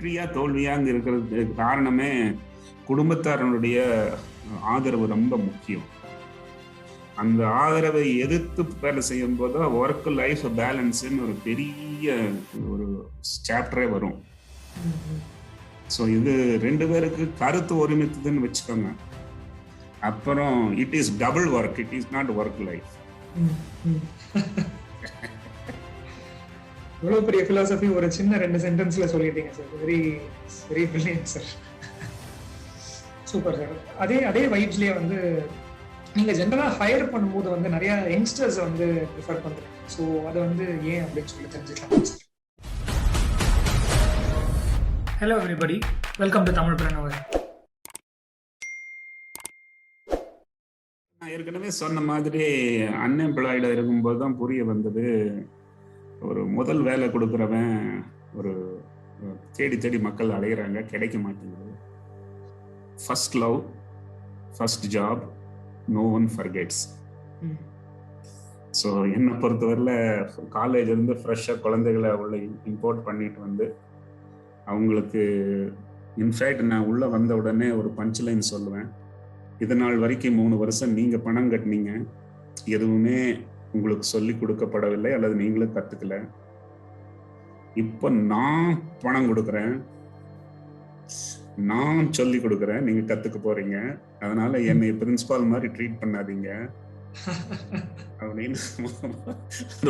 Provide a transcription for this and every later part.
வெற்றியா தோல்வியாங்க இருக்கிறதுக்கு காரணமே குடும்பத்தாரனுடைய ஆதரவு ரொம்ப முக்கியம். அந்த ஆதரவை எதிர்த்து வேலை செய்யும் போது ஒர்க் லைஃப் பேலன்ஸ்ன்னு ஒரு பெரிய ஒரு சாப்டரே வரும். ஸோ இது 2 பேருக்கு கருத்து ஒருமித்ததுன்னு வச்சுக்கோங்க. அப்புறம் it is double work, it is not work life. இவ்வளவு பெரிய பிலாசபி ஒரு சின்ன 2 சென்டென்ஸ்ல சொல்லிட்டீங்க sir. Very very brilliant sir. Super sir. அதே வைப்ஸ்லயே வந்து நீங்க ஜென்ரலா ஹையர் பண்ணும்போது வந்து நிறைய யங்ஸ்டர்ஸ் வந்து ப்ரிஃபர் பண்றீங்க. ஸோ அதை வந்து ஏன் அப்படின்னு சொல்லி தெரிஞ்சுக்கலாம் sir. Hello everybody, welcome to Tamil Pranavar. நான் ஏற்கனவே சொன்ன மாதிரி அன்எம்ப்ளாய்டா இருக்கும்போது தான் புரிய வந்தது, ஒரு முதல் வேலை கொடுக்குறவன் ஒரு தேடி தேடி மக்கள் அலையிறாங்க, கிடைக்க மாட்டேங்குது. First love, first job, no one forgets. So என்னை பொறுத்தவரையில் காலேஜ் இருந்து ஃப்ரெஷ்ஷாக குழந்தைகளை உள்ள இம்போர்ட் பண்ணிட்டு வந்து அவங்களுக்கு இன்ஃபேக்ட் நான் உள்ளே வந்த உடனே ஒரு பஞ்ச் லைன் சொல்லுவேன். இது நாள் வரைக்கும் 3 வருஷம் நீங்கள் பணம் கட்டினீங்க, எதுவுமே உங்களுக்கு சொல்லி கொடுக்கப்படவில்லை அல்லது நீங்களும் கற்றுக்கல. இப்போ நான் பணம் கொடுக்குறேன், நான் சொல்லி கொடுக்குறேன், நீங்கள் கற்றுக்க போறீங்க. அதனால என்னை பிரின்சிபால் மாதிரி ட்ரீட் பண்ணாதீங்க அப்படின்னு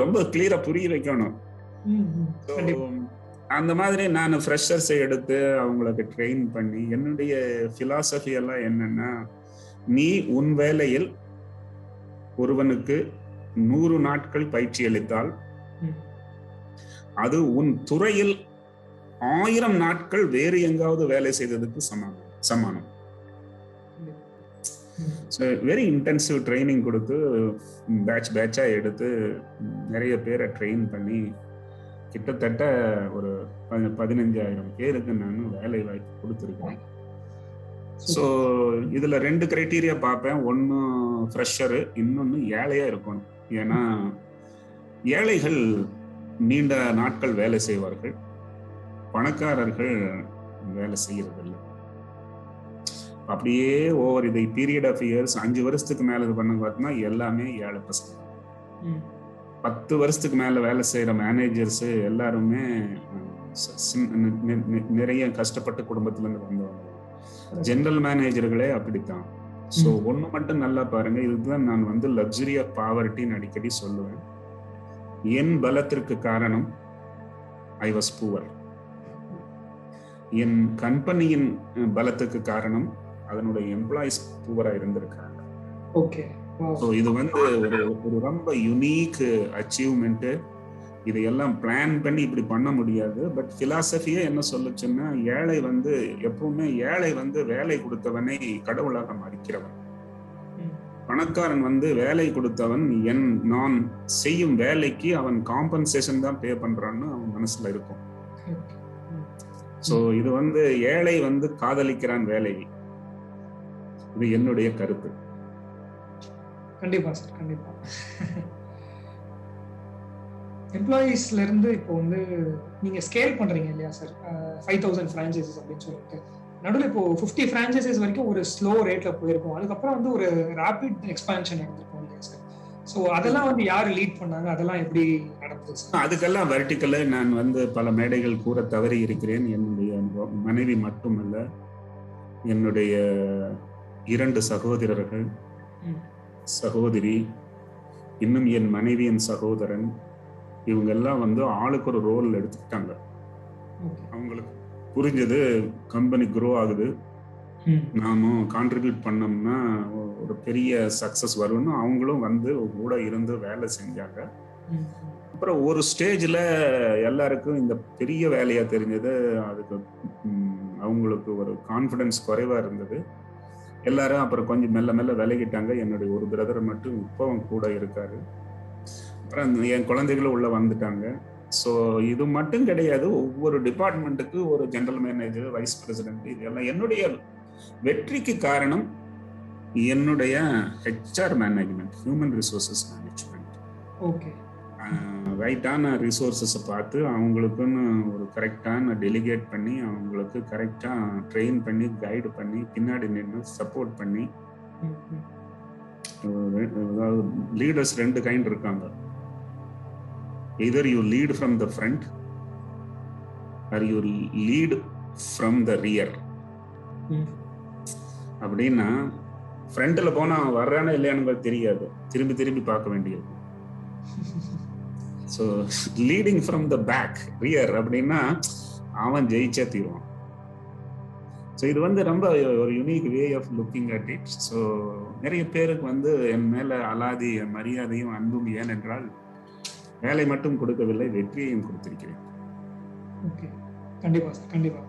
ரொம்ப கிளியரா புரிய வைக்கணும். அந்த மாதிரி நான் ஃப்ரெஷர்ஸை எடுத்து அவங்களுக்கு ட்ரெயின் பண்ணி, என்னுடைய பிலாசபி எல்லாம் என்னன்னா, நீ உன் வேலையில் ஒருவனுக்கு 100 நாட்கள் பயிற்சி அளித்தால் அது உன் துறையில் 1000 நாட்கள் வேறு எங்காவது வேலை செய்ததுக்கு சமானம். வெரி இன்டென்சிவ் ட்ரைனிங் கொடுத்து பேட்சா எடுத்து நிறைய பேரை ட்ரெயின் பண்ணி கிட்டத்தட்ட ஒரு 15,000 பேருக்கு நான் வேலை வாய்ப்பு கொடுத்துருக்கேன். ஸோ இதுல 2 கிரைட்டீரியா பார்ப்பேன். ஒன்று ஃப்ரெஷரு, இன்னொன்று ஏழையா இருக்கணும். ஏன்னா ஏழைகள் நீண்ட நாட்கள் வேலை செய்வார்கள், பணக்காரர்கள் வேலை செய்யறதில்லை. அப்படியே ஓவர் இதை பீரியட் ஆஃப் இயர்ஸ் 5 வருஷத்துக்கு மேல பண்ண பார்த்தோம்னா எல்லாமே ஏழை பசங்க. 10 வருஷத்துக்கு மேல வேலை செய்யற மேனேஜர்ஸ் எல்லாருமே நிறைய கஷ்டப்பட்ட குடும்பத்துல இருந்து வந்தவங்க. ஜெனரல் மேனேஜர்களே அப்படித்தான். ஸோ ஒண்ணு மட்டும் நல்லா பாருங்க, இதுதான் நான் வந்து லக்ஸுரி ஆஃப் பாவர்ட்டின்னு அடிக்கடி சொல்லுவேன். என் பலத்திற்கு காரணம் ஐ வாஸ் புவர். என் கம்பெனியின் பலத்துக்கு காரணம் அதனுடைய எம்ப்ளாயிஸ் புவரா இருந்திருக்காங்க. ஓகே. ஸோ இது வந்து ஒரு ரொம்ப யுனீக் அச்சீவ்மெண்ட். இதையெல்லாம் பிளான் பண்ணி இப்படி பண்ண முடியாது. பட் பிலாசபியே என்ன சொல்லுச்சுன்னா, ஏழை வந்து எப்பவுமே வேலை கொடுத்தவனை கடவுளாக மதிக்கிறவன். பணக்காரன் வந்து வேலை கொடுத்தவன் நான் செய்யும் வேலைக்கு அவன் காம்பன்சேஷன் தான் பே பண்றான்னு அவன் மனசுல இருக்கும். ஸோ இது வந்து ஏழை வந்து காதலிக்கிறான் வேலையை. இது என்னுடைய கருத்து. கண்டிப்பா சார், கண்டிப்பா. எம்ப்ளாயீஸ்ல இருந்து இப்போ வந்து நீங்க ஸ்கேல் பண்றீங்க இல்லையா சார், 5000 ஃப்ரான்ச்சைசஸ் அப்படின்னு சொல்லிட்டு, நடுவில் இப்போ 50 ஃப்ரான்ச்சைசஸ் வரைக்கும் ஒரு ஸ்லோ ரேட்ல போயிருக்கும். அதுக்கப்புறம் வந்து ஒரு ரேபிட் எக்ஸ்பான்ஷன் நடந்திருக்கும் இல்லையா சார்? ஸோ அதெல்லாம் வந்து யார் லீட் பண்ணாங்க, அதெல்லாம் எப்படி நடந்தது சார்? அதுக்கெல்லாம் வெர்டிக்கலா நான் வந்து பல மேடைகள் கூற தவறி இருக்கிறேன். என்னுடைய மனைவி மட்டுமல்ல, என்னுடைய 2 சகோதரர்கள், சகோதரி, இன்னும் என் மனைவியின் சகோதரன், இவங்க எல்லாம் வந்து ஆளுக்கு ஒரு ரோல் எடுத்துக்கிட்டாங்க. அவங்களுக்கு புரிஞ்சது கம்பெனி க்ரோ ஆகுது, நாமும் கான்ட்ரிபியூட் பண்ணோம்னா ஒரு பெரிய சக்சஸ் வரும்னு அவங்களும் வந்து கூட இருந்து வேலை செஞ்சாங்க. அப்புறம் ஒரு ஸ்டேஜ்ல எல்லாருக்கும் இந்த பெரிய வேலையா தெரிஞ்சது. அதுக்கு அவங்களுக்கு ஒரு கான்ஃபிடன்ஸ் குறைவா இருந்தது. எல்லாரும் அப்புறம் கொஞ்சம் மெல்ல மெல்ல விலகிட்டாங்க. என்னுடைய ஒரு பிரதர் மட்டும் இப்போ கூட இருக்காரு. அப்புறம் என் குழந்தைகளும் உள்ள வந்துட்டாங்க. ஸோ இது மட்டும் கிடையாது, ஒவ்வொரு டிபார்ட்மெண்ட்டுக்கு ஒரு ஜெனரல் மேனேஜர், வைஸ் பிரசிடென்ட், இதெல்லாம் என்னுடைய வெற்றிக்கு காரணம் என்னுடைய HR management, human resources management. Okay. ரைட்டான ரிசோர்ஸஸை பார்த்து அவங்களுக்குன்னு ஒரு கரெக்டான டெலிகேட் பண்ணி அவங்களுக்கு கரெக்டாக ட்ரெயின் பண்ணி கைடு பண்ணி பின்னாடி நின்று சப்போர்ட் பண்ணி. அதாவது லீடர்ஸ் 2 கைண்ட் இருக்காங்க. either you lead from the front or you lead from the rear. அப்படின்னா ஃப்ரண்ட்ல போனா வர்றானே இல்லையானு தெரியாது, திரும்பி திரும்பி பார்க்க வேண்டியது. So leading from the back rear அப்படின்னா அவன் ஜெயிச்சே தீருவான். ஸோ இது வந்து ரொம்ப ஒரு unique way of looking at it. So நிறைய பேருக்கு வந்து என் மேல அலாதி மரியாதையும் அன்பும், ஏனென்றால் வேலை மட்டும் கொடுக்கவில்லை, வெற்றியையும் கொடுத்திருக்கிறேன். ஓகே, கண்டிப்பா சார், கண்டிப்பா.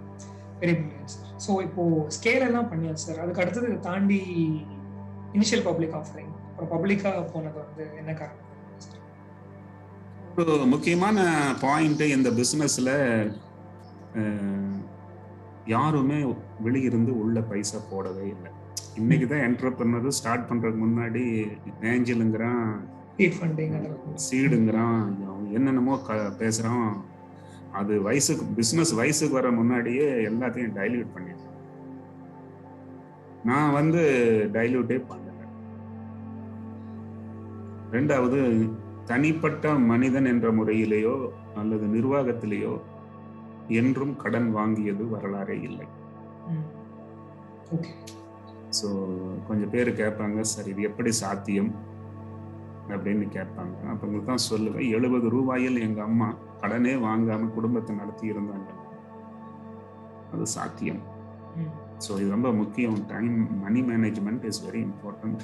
Very brilliant sir. ஸோ இப்போ ஸ்கேல் எல்லாம் பண்ணியாச்சு சார். அதுக்கு அடுத்தது இதை தாண்டி இனிஷியல் பப்ளிக் ஆஃபரிங், அப்புறம் பப்ளிக்கா போனது வந்து என்ன காரணம்? ஒரு முக்கியமான பாயிண்ட், இந்த பிஸ்னஸ்ல யாருமே வெளியிருந்து உள்ள பைசா போடவே இல்லை. இன்னைக்கு தான் என்டர்பிரனர் ஸ்டார்ட் பண்றதுக்கு முன்னாடி ஏஞ்சலுங்கிறான், சீடுங்கிறான், என்னென்னமோ பேசுறான். அது வயசுக்கு பிஸ்னஸ் வயசுக்கு வர முன்னாடியே எல்லாத்தையும் டைல்யூட் பண்ணிடுறேன். நான் வந்து டைல்யூட்டே பண்ணல. ரெண்டாவது, தனிப்பட்ட மனிதன் என்ற முறையிலேயோ அல்லது நிர்வாகத்திலேயோ என்றும் கடன் வாங்கியது வரலாறே இல்லை. ஸோ கொஞ்சம் பேர் கேட்பாங்க, சார் இது எப்படி சாத்தியம் அப்படின்னு கேட்பாங்க. அப்போ உங்களுக்கு தான் சொல்லுவேன், 70 ரூபாயில் எங்கள் அம்மா கடனே வாங்காம குடும்பத்தை நடத்தி இருந்தாங்க. அது சாத்தியம். ஸோ இது ரொம்ப முக்கியம். Time money management is very important.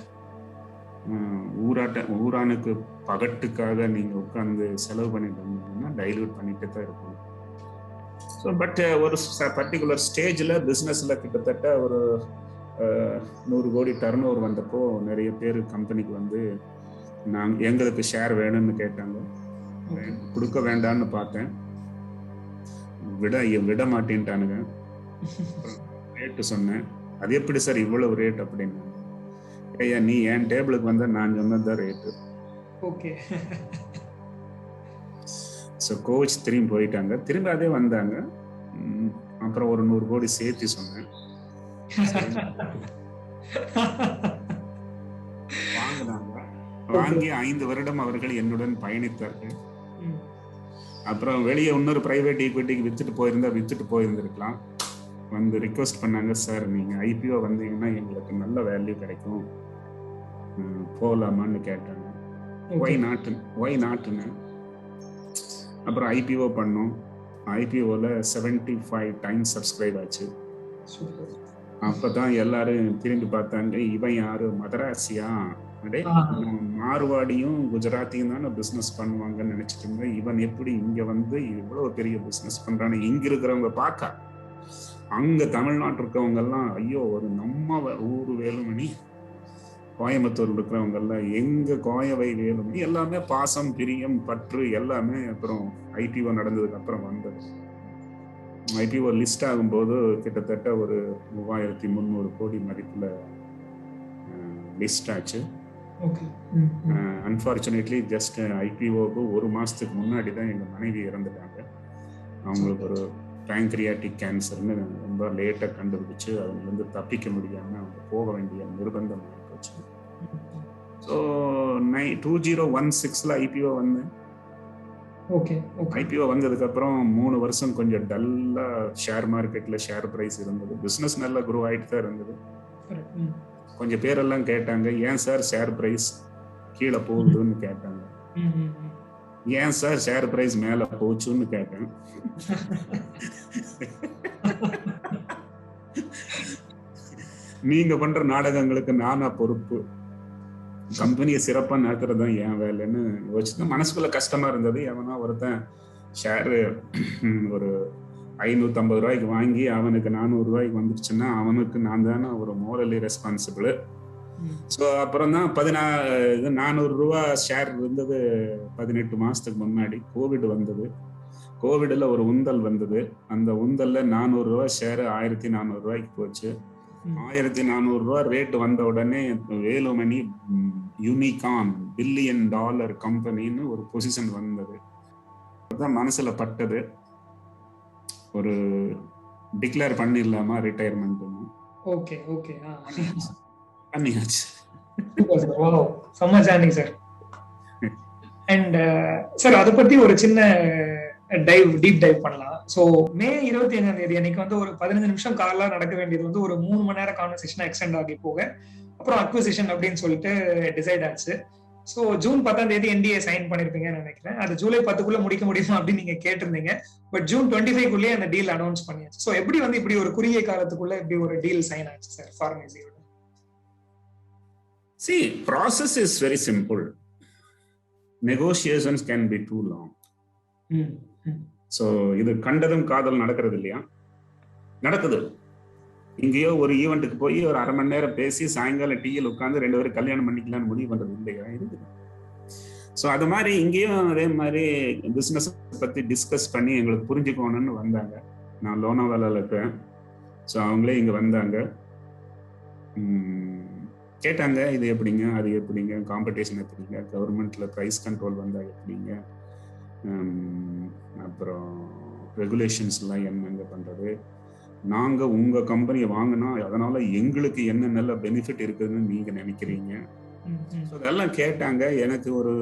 ஊரானுக்கு பகட்டுக்காக நீங்க உட்காந்து செலவு பண்ணிட்டு இருந்தீங்கன்னா டைல்யூட் பண்ணிட்டு தான் இருக்கும். ஸோ பட் ஒரு பர்டிகுலர் ஸ்டேஜில் பிஸ்னஸ்ல கிட்டத்தட்ட ஒரு 100 கோடி டர்ன் ஓவர் வந்தப்போ நிறைய பேர் கம்பெனிக்கு வந்து எங்களுக்கு ஷேர் வேணும்னு கேட்டாங்க. கொடுக்க வேண்டாம்னு பார்த்தேன், விட மாட்டேன்ட்டானுங்க. ரேட்டு சொன்னேன், அது எப்படி சார் இவ்வளவு ரேட் அப்படின்னு. ஐயா, நீ என் டேபிளுக்கு வந்தா நான் சொன்னதுதான் ரேட்டு. ஓகே. ஸோ கோச் திரும்பி போயிட்டாங்க, திரும்பி அதே வந்தாங்க. அப்புறம் ஒரு 100 கோடி சேர்த்து சொன்னேன். வாங்கினாங்க. வாங்கி 5 வருடம் அவர்கள் என்னுடன் பயணித்தார்கள். அப்புறம் வெளியே இன்னொரு பிரைவேட் ஈக்விட்டிக்கு வித்துட்டு போயிருந்திருக்கலாம். வந்து ரிக்வெஸ்ட் பண்ணாங்க, சார் நீங்க ஐபிஓ வந்தீங்கன்னா எங்களுக்கு நல்ல வேல்யூ கிடைக்கும், போகலாமான்னு கேட்டாங்க. ஒய் நாட்டுன்னு. அப்புறம் ஐபிஓ பண்ணோம். ஐபிஓல 75 டைம்ஸ் சப்ஸ்கிரைப் ஆச்சு. அப்பதான் எல்லாரும் திரும்பி பார்த்தாங்க, இவன் யாரு, மதராசியா, அடே மார்வாடியும் குஜராத்தியும் தானே பிசினஸ் பண்ணுவாங்கன்னு நினைச்சிட்டு இருந்தேன். இவன் எப்படி இங்க வந்து இவ்வளவு பெரிய பிசினஸ் பண்றான்னு இங்க இருக்கிறவங்க பார்க்க, அங்க தமிழ்நாட்டு இருக்கவங்க எல்லாம், ஐயோ ஒரு நம்ம ஊரு வேலுமணி, கோயம்புத்தூர் இருக்கிறவங்க எல்லாம் எங்க கோயவை வேலுமணி, எல்லாமே பாசம் பிரியம் பற்று எல்லாமே. அப்புறம் ஐபிஓ நடந்ததுக்கு அப்புறம் வந்தது. ஐபிஓ லிஸ்ட் ஆகும்போது கிட்டத்தட்ட ஒரு 3300 கோடி மதிப்புல லிஸ்ட் ஆச்சு. அன்பார்ச்சுனேட்லி ஜஸ்ட் ஐபிஓக்கு 1 மாசத்துக்கு முன்னாடி தான் எங்க மனைவி இறந்துட்டாங்க. அவங்களுக்கு ஒரு பேங்க்ரியாட்டிக் கேன்சர்னு ரொம்ப லேட்டாக கண்டுபிடிச்சு அதுலேருந்து தப்பிக்க முடியாம அவங்க போக வேண்டிய நிர்பந்தம் போச்சு. ஸோ 2016 ஐபிஓ வந்தேன். ஐபிஓ வந்ததுக்கப்புறம் 3 வருஷம் கொஞ்சம் டல்லா ஷேர் மார்க்கெட்ல ஷேர் பிரைஸ் இருந்தது. பிஸ்னஸ் நல்லா குரோ ஆகிட்டு தான் இருந்தது. கொஞ்சம் பேரெல்லாம் கேட்டாங்க, ஏன் சார் ஷேர் பிரைஸ் கீழே போகுதுன்னு கேட்டாங்க. ஏன் சார் ஷேர் பிரைஸ் மேல போச்சுன்னு கேட்டேன். நீங்க பண்ற நாடகங்களுக்கு நானா பொறுப்பு, கம்பெனியை சிறப்பா நடத்துறது தான் என் வேலைன்னு யோசிச்சு மனசுக்குள்ள கஷ்டமா இருந்தது. எவனா ஒருத்தன் ஷேரு ஒரு 550 ரூபாய்க்கு வாங்கி அவனுக்கு 400 ரூபாய்க்கு வந்துருச்சுன்னா அவனுக்கு நான் தானே ஒரு மோரலி ரெஸ்பான்சிபிள். ஸோ அப்புறம் தான் 400 ரூபா ஷேர் இருந்தது 18 மாசத்துக்கு முன்னாடி. கோவிட் வந்தது. கோவிட்ல ஒரு உந்தல் வந்தது. அந்த உந்தல்ல 400 ரூபா ஷேர் 1400 ரூபாய்க்கு போச்சு. 1400 ரூபா ரேட் வந்த உடனே வேலுமணி யூனிகார்ன் $1 பில்லியன் கம்பெனின்னு ஒரு பொசிஷன் வந்தது. தான் மனசுல பட்டது, ஒரு டிக்ளேர் பண்ணிடலாமா ரிட்டையர்மெண்ட். ஓகே ஓகே பண்ணியாச்சு. சூப்பர் சார், வாவ், செம்ம ஜர்னி சார். அண்ட் சார் அதை பத்தி ஒரு சின்ன டீப் டைவ் பண்ணலாம். ஸோ மே 25 அன்னைக்கு வந்து ஒரு 15 நிமிஷம் காலா நடக்க வேண்டியது வந்து ஒரு 3 மணி நேரம் கான்வர்சேஷனா எக்ஸ்டெண்ட் ஆகி போக அப்புறம் அக்விசிஷன் அப்படின்னு சொல்லிட்டு டிசைட் ஆச்சு. ஸோ ஜூன் 10 என்டிஏ சைன் பண்ணிருப்பீங்கன்னு நினைக்கிறேன். அது ஜூலை 10க்குள்ள முடிக்க முடியுமா அப்படின்னு நீங்க கேட்டிருந்தீங்க. பட் ஜூன் 25க்குள்ளே அந்த டீல் அனௌன்ஸ் பண்ணியாச்சு. ஸோ எப்படி வந்து இப்படி ஒரு குறுகிய காலத்துக்குள்ள இப்படி ஒரு டீல் சைன் ஆச்சு sir ஃபார்மேசியோட? See, process is very simple. Negotiations can be too long. So இது கண்டதும் காதல் நடக்கிறது இல்லையா, நடக்குது. இங்கேயோ ஒரு ஈவெண்ட்டுக்கு போய் ஒரு அரை மணி நேரம் பேசி சாயங்காலம் டீயில் உட்காந்து 2 பேரும் கல்யாணம் பண்ணிக்கலாம்னு முடிவு பண்றது இல்லையா, இருக்குது. ஸோ அது மாதிரி இங்கேயும் அதே மாதிரி பிஸ்னஸ் பத்தி டிஸ்கஸ் பண்ணி எங்களுக்கு புரிஞ்சுக்கணும்னு வந்தாங்க. நான் லோனாவாலால இருக்கிறேன். ஸோ அவங்களே இங்க வந்தாங்க, கேட்டாங்க இது எப்படிங்க, அது எப்படிங்க, காம்படிஷன் எப்படிங்க, கவர்மெண்ட்ல ப்ரைஸ் கண்ட்ரோல் வந்தா எப்படிங்க, அப்புறம் ரெகுலேஷன்ஸ்லாம் என்னங்க பண்றது, நாங்க உங்க கம்பெனியை வாங்கினா அதனால எங்களுக்கு என்ன நல்ல பெனிஃபிட் இருக்குதுன்னு நீங்க நினைக்கிறீங்க. அதெல்லாம் கேட்டாங்க. எனக்கு ஒரு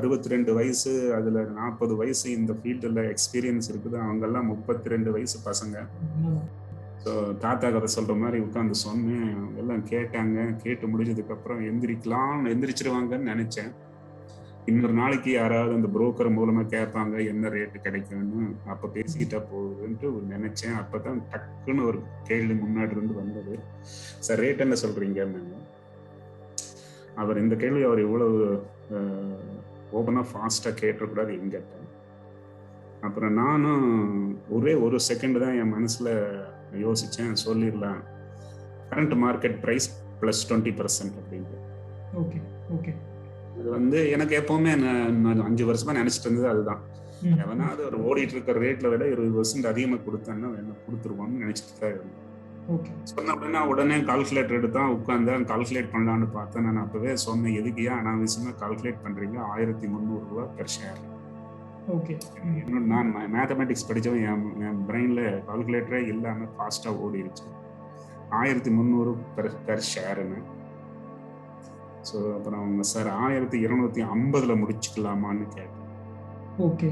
62 வயசு, அதுல 40 வயசு இந்த ஃபீல்டுல எக்ஸ்பீரியன்ஸ் இருக்குது. அவங்கெல்லாம் 32 வயசு பசங்க. ஸோ தாத்தா கதை சொல்ற மாதிரி உட்காந்து சொன்னேன். அவங்க எல்லாம் கேட்டாங்க. கேட்டு முடிஞ்சதுக்கு அப்புறம் எந்திரிச்சிருவாங்கன்னு நினைச்சேன். இன்னொரு நாளைக்கு யாராவது அந்த புரோக்கர் மூலமா கேட்பாங்க என்ன ரேட்டு கிடைக்கும்னு, அப்ப பேசிக்கிட்டா போகுதுன்ட்டு நினைச்சேன். அப்பதான் டக்குன்னு ஒரு கேள்வி முன்னாடி இருந்து வந்தது, சார் ரேட் என்ன சொல்றீங்க. அவர் இந்த கேள்வி அவர் இவ்வளவு ஓப்பனா ஃபாஸ்டா கேட்டக்கூடாது என்கிட்ட. அப்புறம் நானும் ஒரே ஒரு செகண்ட் தான் என் மனசுல யோசிச்சேன், சொல்லிடலாம் கரண்ட் மார்க்கெட் பிரைஸ் பிளஸ் 20% அப்படின்ட்டு. Okay okay. இது வந்து எனக்கு எப்பவுமே நான் 5 வருஷமா நினைச்சிட்டு இருந்தது அதுதான். எவனாவது ஒரு ஓடிட்டு இருக்கிற ரேட்ல விட 20% அதிகமா கொடுத்தான்னா என்ன கொடுத்துருவான்னு நினைச்சிட்டு தான் இருந்தேன். சொன்ன அப்படின்னா உடனே கால்குலேட்டர் எடுத்தான் உட்காந்து கால்குலேட் பண்ணலான்னு பார்த்தேன். நான் அப்பவே சொன்னேன், எதுக்கியா அனாவசியமா கால்குலேட் பண்றீங்க, 1300 ரூபாய் பெர் ஷேர். நான் மேத்தமெட்டிக்ஸ் படிச்சவன், என் பிரெயின்ல கால்குலேட்டரே இல்லாம ஃபாஸ்டா ஓடிடுச்சு. 1300 பெர் ஷேர்னு. ஸோ அப்புறம் அவங்க சார் 1250 முடிச்சுக்கலாமான்னு கேட்டேன். ஓகே.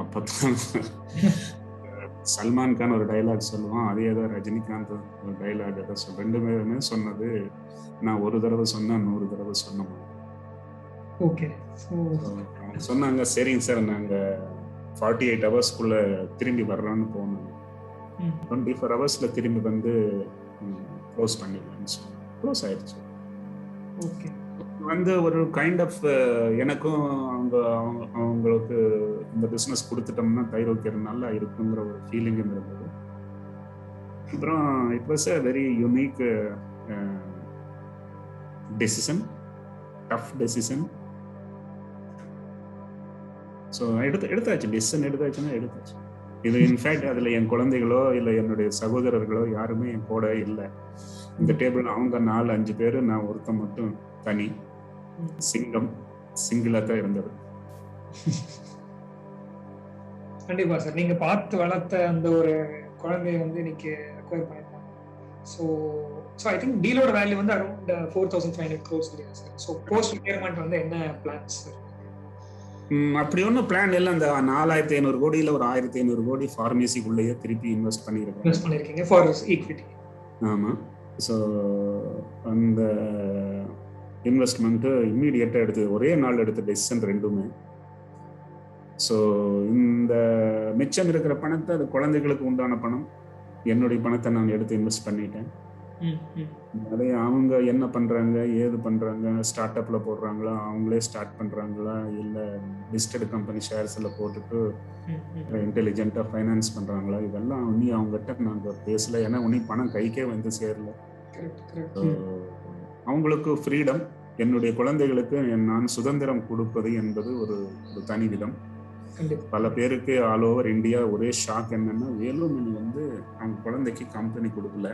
அப்பதான் சல்மான் கான் ஒரு டைலாக் சொல்லுவான், அதே தான் ரஜினிகாந்த் ஒரு டைலாக் ஏதோ 2 பேருமே சொன்னது, நான் ஒரு தடவை சொன்னா 100 தடவை சொன்ன மாதிரி. ஓகே. சொன்னாங்க, சரிங்க சார் நாங்க 48 ஹவர்ஸ்க்குள்ள திரும்பி வர்றோம்னு போனோம். 24 ஹவர்ஸ்ல திரும்பி வந்து க்ளோஸ் பண்ணிடலாம்னு சொல்லி க்ளோஸ் ஆயிடுச்சு. ஓகே. வந்து ஒரு கைண்ட் ஆஃப் எனக்கும் அவங்களுக்கு இந்த பிஸ்னஸ் கொடுத்துட்டோம்னா தைரோக்கியம் நல்லா இருக்குங்கிற ஒரு ஃபீலிங் இருந்தது. அப்புறம் it was a very unique decision, tough decision. So எடுத்தாச்சு, டெசிஷன் எடுத்தாச்சுன்னா எடுத்தாச்சு. இது இன்ஃபேக்ட் அதில் என் குழந்தைகளோ இல்லை என்னுடைய சகோதரர்களோ யாருமே என் கூட இல்லை. இந்த டேபிள் அவங்க 4-5 பேர், நான் ஒருத்தன் மட்டும் தனி சிங்கம், சிங்கிளா தான் இருந்தது. கண்டிப்பா சார், நீங்க பார்த்து வளர்த்த அந்த ஒரு குழந்தைய வந்து இன்னைக்கு அக்வயர் பண்ணிருக்காங்க. ஸோ ஐ திங்க் டீலோட வேல்யூ வந்து அரௌண்ட் 4500 crores இல்லையா சார்? ஸோ போஸ்ட் ரிட்டையர்மெண்ட் வந்து என்ன பிளான்ஸ் சார்? அப்படி ஒன்றும் பிளான் இல்லை. அந்த 4500 கோடியில் ஒரு 1500 கோடி ஃபார்மசிக்குள்ளேயே திருப்பி இன்வெஸ்ட் பண்ணியிருக்கீங்க ஃபார் ஈக்விட்டி. ஆமாம். ஸோ அந்த இன்வெஸ்ட்மெண்ட்டு இம்மீடியட்டாக எடுத்து ஒரே நாள் எடுத்த டெசிஷன் ரெண்டுமே. ஸோ இந்த மிச்சம் இருக்கிற பணத்தை, அது குழந்தைகளுக்கு உண்டான பணம், என்னுடைய பணத்தை நான் எடுத்து இன்வெஸ்ட் பண்ணிட்டேன். அதே அவங்க என்ன பண்றாங்க, ஏது பண்றாங்க, ஸ்டார்ட் அப்ல போடுறாங்களா, அவங்களே ஸ்டார்ட் பண்றாங்களா, இல்லை லிஸ்டட் கம்பெனி ஷேர்ஸ்ல போட்டுட்டு இன்டெலிஜென்ட்டா ஃபைனான்ஸ் பண்றாங்களா, இதெல்லாம் உன்னி அவங்ககிட்ட நாங்கள் பேசல. ஏன்னா உன்னி பணம் கைக்கே வந்து சேரல. அவங்களுக்கு ஃப்ரீடம், என்னுடைய குழந்தைகளுக்கு நான் சுதந்திரம் கொடுப்பது என்பது ஒரு தனி விதம். பல பேருக்கு ஆல் ஓவர் இந்தியா ஒரே ஷாக் என்னன்னா, வேலுமணி வந்து அவங்க குழந்தைக்கு கம்பெனி கொடுக்கல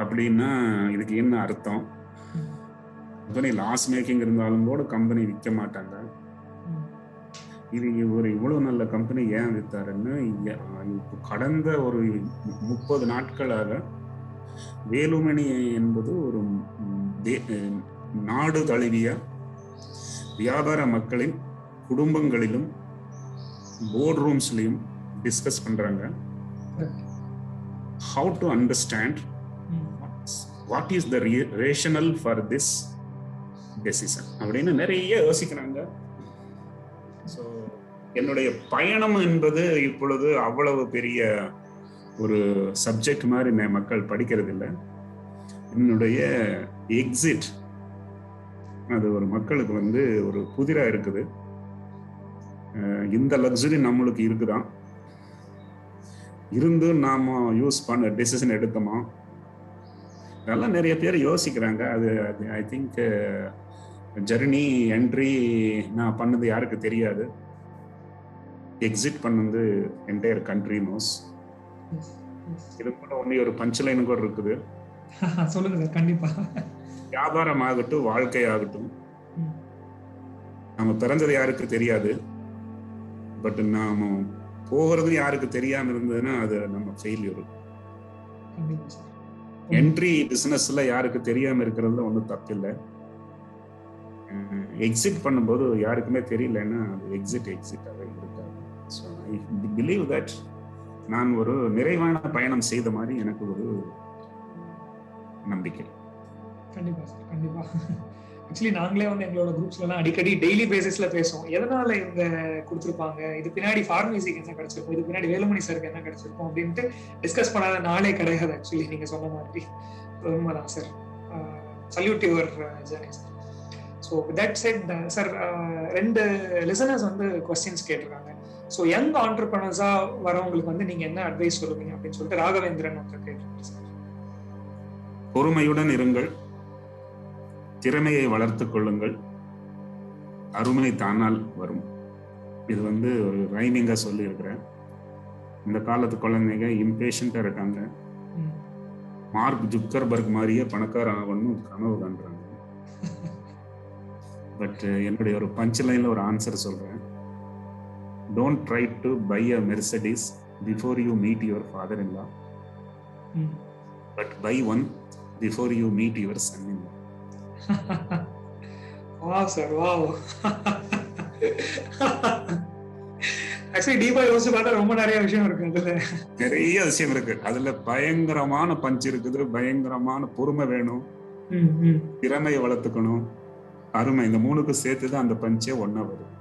அப்படின்னா இதுக்கு என்ன அர்த்தம்? கம்பெனி லாஸ் மேக்கிங் இருந்தாலும் கூட கம்பெனி விற்க மாட்டாங்க. இது ஒரு இவ்வளவு நல்ல கம்பெனி ஏன் வித்தாருன்னு இப்போ கடந்த ஒரு 30 நாட்களாக வேலுமணி என்பது ஒரு நாடு தழுவிய வியாபார மக்களின் குடும்பங்களிலும் போர்ட் ரூம்ஸ்லையும் டிஸ்கஸ் பண்றாங்க. How to understand what is the rationale for this decision அப்படின்னு நிறைய யோசிக்கிறாங்க. ஸோ என்னுடைய பயணம் என்பது இப்பொழுது அவ்வளவு பெரிய ஒரு சப்ஜெக்ட் மாதிரி மக்கள் படிக்கிறது இல்லை. என்னுடைய எக்ஸிட் அது ஒரு மக்களுக்கு வந்து ஒரு புதிரா இருக்குது. இந்த லக்ஸுரி நம்மளுக்கு இருக்குதான், இருந்து நாம யூஸ் பண்ண டெசிஷன் எடுத்தோமா, அதெல்லாம் நிறைய பேர் யோசிக்கிறாங்க. அது ஐ திங்க் ஜர்னி என்ட்ரி நான் பண்ணது யாருக்கு தெரியாது, எக்ஸிட் பண்ணது என்டையர் கண்ட்ரி நோஸ். இது கூட ஒண்ணு ஒரு பஞ்ச்லைன் கூட இருக்குது. சொல்லுங்க சார். கண்டிப்பா. வியாபாரம் ஆகட்டும், வாழ்க்கை ஆகட்டும், நம்ம பிறந்தது யாருக்கு தெரியாது, பட் நாம போகிறது யாருக்கு தெரியாம இருந்ததுன்னா அது நம்ம ஃபெயிலியர். என்ட்ரி பிசினஸ்ல யாருக்கு தெரியாம இருக்கிறதுல ஒன்றும் தப்பு இல்லை. எக்ஸிட் பண்ணும்போது யாருக்குமே தெரியலன்னா அது எக்ஸிட்டாக இருக்காது. ஸோ ஐ பிலீவ் தட் நான் ஒரு நிறைவான பயணம் செய்த மாதிரி எனக்கு ஒரு நம்பிக்கை. கண்டிப்பா சார், கண்டிப்பா. ஆக்சுவலி நாங்களே வந்து எங்களோட குரூப்ஸ்லாம் அடிக்கடி டெய்லி பேசிஸ்ல பேசுவோம். எதனால இவங்க கொடுத்துருப்பாங்க, இது பின்னாடி ஃபார்மசிக்கு என்ன கிடைச்சிருக்கும், இது பின்னாடி வேலுமணி சாருக்கு என்ன கிடைச்சிருக்கும் அப்படின்ட்டு டிஸ்கஸ் பண்ணாத நாளே கிடையாது. ஆக்சுவலி நீங்க சொன்ன மாதிரி உண்மைதான் sir. Salute your journey sir. So that set sir, 2 listeners வந்து கொஸ்டின்ஸ் கேட்டிருக்காங்க. ஸோ யங் ஆண்டர்பிரனர்ஸா வரவங்களுக்கு வந்து நீங்க என்ன அட்வைஸ் சொல்லுவீங்க அப்படின்னு சொல்லிட்டு ராகவேந்திரன் ஒருத்தர் கேட்டிருக்காங்க சார். பொறுமையுடன் இருங்கள், திறமையை வளர்த்துக் கொள்ளுங்கள், அருமை தானால் வரும். இது வந்து ஒரு ரைமிங்கா சொல்லி இருக்கிறேன். இந்த காலத்து குழந்தைங்க இம்பேஷண்டா இருக்காங்க. மார்க் ஜுக்கர்பர்க் மாதிரியே பணக்கார ஆகணும் கனவு காண்றாங்க. பட் என்னுடைய ஒரு பஞ்ச் லைன்ல ஒரு ஆன்சர் சொல்றேன். Don't try to buy a Mercedes before you meet your father in law, but buy one before you meet your son in law. Wow sir, wow. Actually டீப்பா யோசிச்சு பார்த்தா ரொம்ப நிறைய விஷயம் இருக்கு. அதுல நிறைய விஷயம் இருக்கு. அதுல பயங்கரமான பஞ்ச் இருக்குது, பயங்கரமான பொறுமை வேணும், திறமையை வளர்த்துக்கணும், அருமை. இந்த 3க்கு சேர்த்துதான் அந்த பஞ்சே ஒன்னா வரும்.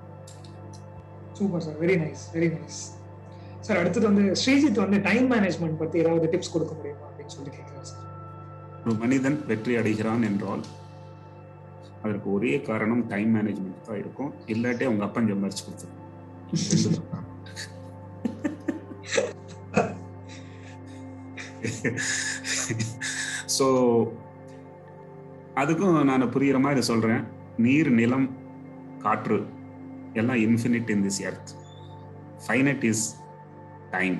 Super sir, very nice, very nice sir. அடுத்தது வந்து ஸ்ரீஜித் வந்து டைம் மேனேஜ்மெண்ட் பத்தி ஏதாவது டிப்ஸ் கொடுக்க முடியுமா அப்படின்னு சொல்லி கேட்கிறார் சார். ஒரு மனிதன் வெற்றி அடைகிறான் என்றால் அதற்கு ஒரே காரணம் டைம் மேனேஜ்மெண்ட் தான் இருக்கும். இல்லாட்டே அவங்க அப்பா சம்பாரிச்சு கொடுத்துருக்காங்க. ஸோ அதுக்கும் நான் புரியுற மாதிரி சொல்றேன். நீர், நிலம், காற்று எல்லாம் infinite in this earth. Finite is time.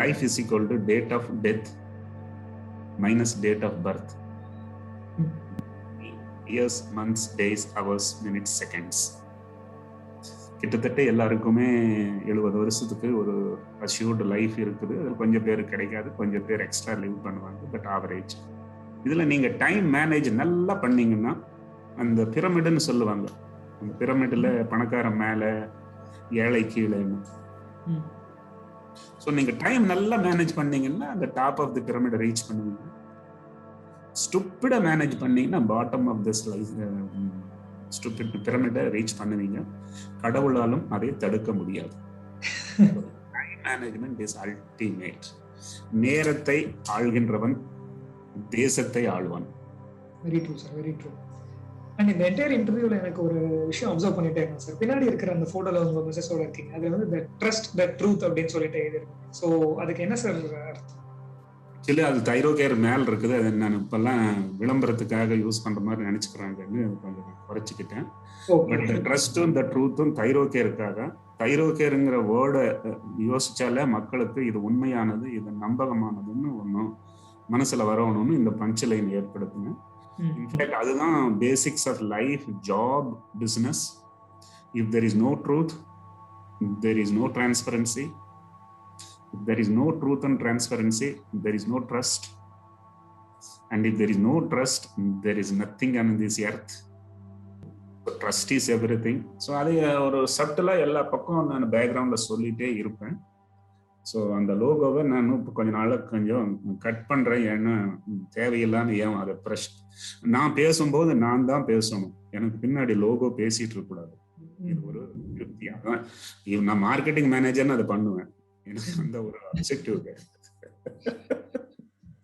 Life is equal to date of death minus date of birth. Years, months, days, hours, minutes, seconds. கிட்டத்தட்ட எல்லாருக்குமே 70 வருஷத்துக்கு ஒரு அஷ்யூர்டு லைஃப் இருக்குது. அதில் கொஞ்சம் பேர் கிடைக்காது, கொஞ்சம் பேர் எக்ஸ்ட்ரா லிவ் பண்ணுவாங்க, பட் ஆவரேஜ். இதில் நீங்கள் டைம் மேனேஜ் நல்லா பண்ணீங்கன்னா, அந்த பிரமிடுன்னு சொல்லுவாங்க, அந்த பிரமிடில் பணக்காரன் மேலே, ஏழை கீழேன்னு. ஸோ நீங்கள் டைம் நல்லா மேனேஜ் பண்ணீங்கன்னா அந்த டாப் ஆஃப் தி பிரமிடை ரீச் பண்ணுவீங்க. ஸ்டூப்பிடா மேனேஜ் பண்ணீங்கன்னா பாட்டம் ஆஃப் தி ஸ்டூபிட் பிரமிடை ரீச் பண்ணுவீங்க. கடவுளாலும் அதை தடுக்க முடியாது. Time management is ultimate. நேரத்தை ஆள்கின்றவன் தேசத்தை ஆழ்வான். Very true sir, very true. And இந்த என்டையர் இன்டர்வியூல எனக்கு ஒரு விஷயம் அப்சர்வ் பண்ணிட்டே இருக்கேன் சார். பின்னாடி இருக்கிற அந்த போட்டோல உங்க மிஸ்ஸஸோட இருக்கீங்க, அதுல வந்து தி ட்ரஸ்ட் தி ட்ரூத் அப்படின்னு சொல்லிட்டு எழுதிருக்கு. ஸோ அதுக்கு என்ன சார் அர்த்தம்? ஆக்சுவலி அது தைரோகேர் மேல் இருக்குது. அதை நான் இப்பெல்லாம் விளம்பரத்துக்காக யூஸ் பண்ற மாதிரி நினைச்சுக்கிறாங்கன்னு கொஞ்சம் குறைச்சிக்கிட்டேன். பட் ட்ரஸ்டும் தி ட்ரூத்தும் தைரோகேருக்காக. தைரோகேருங்கிற வேர்டை யோசிச்சாலே மக்களுக்கு இது உண்மையானது, இது நம்பகமானதுன்னு ஒன்றும் மனசுல வரணும்னு இந்த பஞ்ச் லைன் ஏற்படுத்துங்க. இன்ஃபேக்ட் அதுதான் basics of life, job, business. If there is no truth, there is no transparency. If there is no truth and transparency, there is no trust. And if there is no trust, there is nothing on this earth. So trust is everything. So அது ஒரு சப்டலா எல்லா பக்கம் நான் பேக்ரவுண்ட்ல சொல்லிட்டே இருப்பேன். So அந்த லோகோவை நான் இப்போ கொஞ்ச நாளில் கொஞ்சம் கட் பண்ணுறேன். ஏன்னா தேவையில்லாம ஏன் அதை நான் பேசும்போது நான் தான் பேசணும், எனக்கு பின்னாடி லோகோ பேசிட்டு இருக்கக்கூடாது. இது ஒரு யுக்தி. அதான் நான் மார்க்கெட்டிங் மேனேஜர்னு அதை பண்ணுவேன். எனக்கு அந்த ஒரு அப்ஜெக்டிவ்.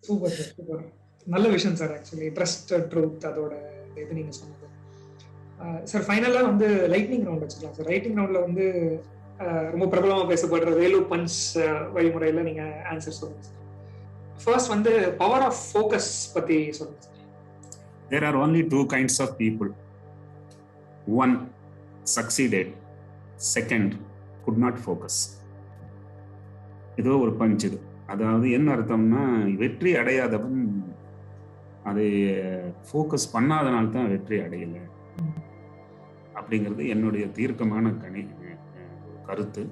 Super sir, super. நல்ல விஷயம் சார். ஆக்சுவலி ட்ரஸ்ட், ட்ரூத், அதோட இது நீங்க சொன்னது சார். ஃபைனலா வந்து லைட்னிங் ரவுண்ட் வச்சுக்கலாம் சார். லைட்னிங் ரவுண்ட்ல வந்து ரொம்ப பிரபலமா பேசப்படுற வேலு பஞ்ச் வழிமுறையில நீங்க ஆன்சர் சொல்லுங்க சார். ஃபர்ஸ்ட் வந்து பவர் ஆஃப் ஃபோக்கஸ் பத்தி சொல்லுங்க sir. There are only two kinds of people. One succeeded, second could not focus. ஏதோ ஒரு பஞ்ச் இது. அதாவது என்ன அர்த்தம்னா, வெற்றி அடையாதவன் அதை ஃபோக்கஸ் பண்ணாதனால தான் வெற்றி அடையல அப்படிங்கிறது என்னுடைய தீர்க்கமான கருத்து.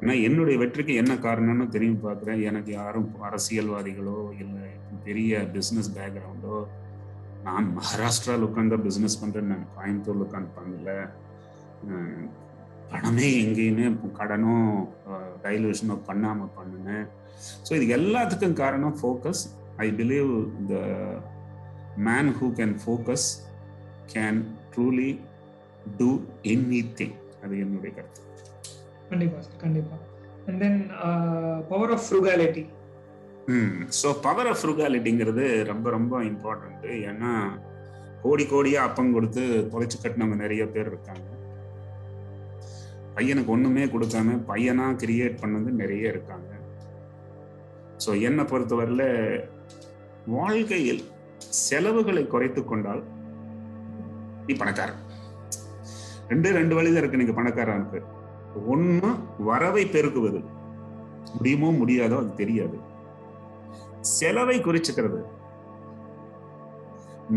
ஏன்னா என்னுடைய வெற்றிக்கு என்ன காரணம்னு தெரியும் பார்க்குறேன். எனக்கு யாரும் அரசியல்வாதிகளோ இல்லை பெரிய பிஸ்னஸ் பேக்ரவுண்டோ, நான் மகாராஷ்டிராவில் உட்காந்து பிஸ்னஸ் பண்ணுறேன், நான் கோயம்புத்தூர்ல உட்காந்து பண்ணல, பணமே எங்கேயுமே கடனோ டைலூஷனோ பண்ணாமல் பண்ணினேன். ஸோ இது எல்லாத்துக்கும் காரணம் focus. I believe the man who can focus can truly do anything. அது என்னுடைய கருத்து. கண்டிப்பா சார், கண்டிப்பா. And then power of frugality. So power of ஃப்ரூகாலிட்டிங்கிறது ரொம்ப ரொம்ப இம்பார்ட்டன்ட். ஏன்னா கோடி கோடியா அப்பம் கொடுத்து தொலைச்சு கட்டினவங்க நிறைய பேர் இருக்காங்க. பையனுக்கு ஒண்ணுமே கொடுக்காம பையனா கிரியேட் பண்ணது நிறைய இருக்காங்க. ஸோ என்னை பொறுத்தவரையில வாழ்க்கையில் செலவுகளை குறைத்து கொண்டால் நீ பணக்காரன். ரெண்டு வழிதான் இருக்கு நீங்க பணக்காரனுக்கு. ஒண்ணு வரவை பெருக்குவது, முடியுமோ முடியாதோ அது தெரியாது. செலவை குறிச்சுக்கிறது.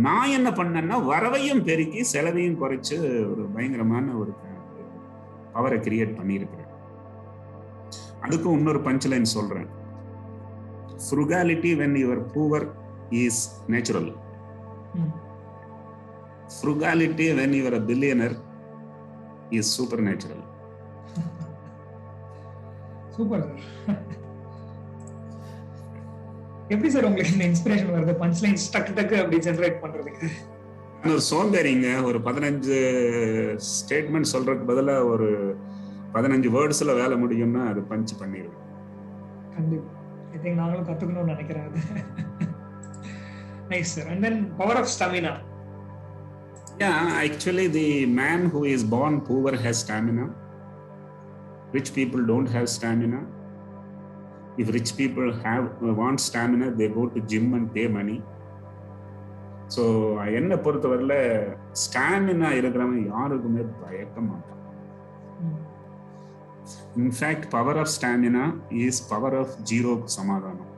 நான் என்ன பண்ணேன்னா வரவையும் பெருக்கி செலவையும் குறைச்சு ஒரு பயங்கரமான ஒரு பவரை கிரியேட் பண்ணியிருக்கிறேன். அதுக்கும் இன்னொரு பஞ்ச்லைன் சொல்றேன். Frugality when you are poor is natural. Frugality when you are a billionaire is supernatural. Super sir. எப்படி சார் உங்களுக்கு இந்த இன்ஸ்பிரேஷன் வருது பஞ்ச் லைன்ஸ் டக்கு அப்படி ஜெனரேட் பண்றதுக்கு? ஒரு சோம்பேறிங்க. ஒரு 15 ஸ்டேட்மெண்ட் சொல்றதுக்கு பதிலா ஒரு 15 வேர்ட்ஸ்ல வேலை முடியும்னா அது பஞ்ச் பண்ணிடுவேன். கண்டிப்பா. ஐ திங்க் நாங்களும் கத்துக்கணும்னு நினைக்கிறேன் அது. Nice sir. And then power of stamina. Yeah, actually the man who is born poor has stamina. Rich people don't have stamina. If rich people want stamina, they go to gym and pay money. So என்னை பொறுத்தவரையில stamina இருக்கிறவங்க யாருக்குமே பயக்க மாட்டான். In fact power of stamina is power of zero சமாதானம்.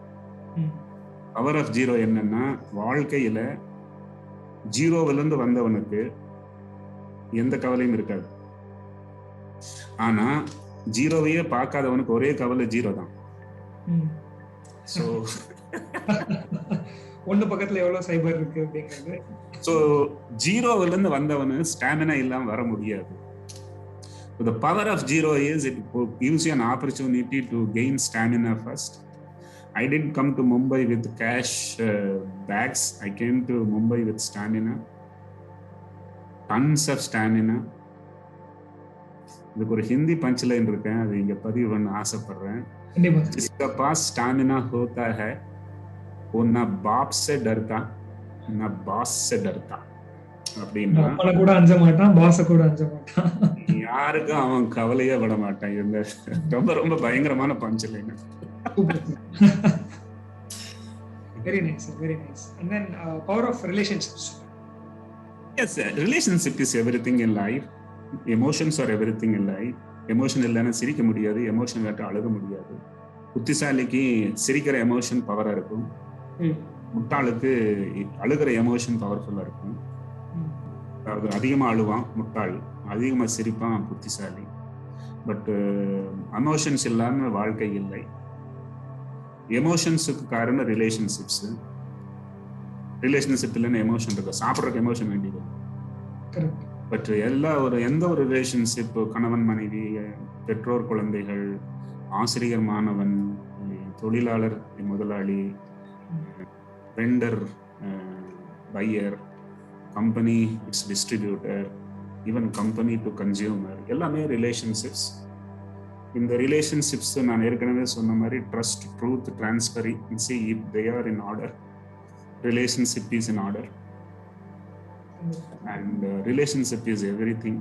Power of zero என்னன்னா, வாழ்க்கையில ஜீரோவிலிருந்து வந்தவனுக்கு எந்த கவலையும் இருக்காது. ஆனா ஜீரோவையே பார்க்காதவனுக்கு ஒரே கவலை ஜீரோ தான். சோ ஒண்ணு பக்கத்துல எவ்வளவு சைபர் இருக்கு அப்படிங்கிறது. சோ ஜீரோவிலிருந்து வந்தவனு ஸ்டாமினா இல்லாம வர முடியாது. The power of zero is it gives you an opportunity to gain stamina first. I didn't come to Mumbai with cash bags. I came to Mumbai with stamina, tons of stamina. இதுக்கு ஒரு ஹிந்தி பஞ்ச்லைன் இருக்கேன், அது இங்க பதிவு பண்ண ஆசைப்படுறேன். जिसका पास stamina होता है वो ना बाप से डरता ना बॉस से डरता. அப்படின்னா கூட அஞ்ச மாட்டான், பாஸ் கூட அஞ்ச மாட்டான், யாருக்கும் அவன் கவலையே விட மாட்டான். இந்த ரொம்ப ரொம்ப பயங்கரமான பஞ்ச்லைன். Very nice, very nice. And then power of relationships. Yes, relationship is everything in life. Emotions are everything in life. Emotion இல்லைன்னா சிரிக்க முடியாது, எமோஷன் இல்லாட்டி அழுக முடியாது. புத்திசாலிக்கு சிரிக்கிற எமோஷன் பவரா இருக்கும், முட்டாளுக்கு அழுகிற எமோஷன் பவர்ஃபுல்லா இருக்கும். அதாவது அதிகமா அழுவான் முட்டாள், அதிகமாக சிரிப்பான், புத்திசாலி. பட் எமோஷன்ஸ் இல்லாம வாழ்க்கை இல்லை. எமோஷன்ஸுக்கு காரணம் ரிலேஷன்ஷிப்ஸ். ரிலேஷன்ஷிப் இல்லைன்னு எமோஷன் இருக்கும். சாப்பிட்றதுக்கு எமோஷன் வேண்டியது. பட் எந்த ஒரு ரிலேஷன்ஷிப், கணவன் மனைவி, பெற்றோர் குழந்தைகள், ஆசிரியர் மாணவன், தொழிலாளர் முதலாளி, vendor buyer, company it's distributor, even company to consumer, எல்லாமே ரிலேஷன்ஷிப்ஸ். இந்த ரிலேஷன்ஷிப்ஸ் நான் ஏற்கனவே சொன்ன மாதிரி trust, truth, transparency, if they are in order, relationship is in order. And relationship is everything.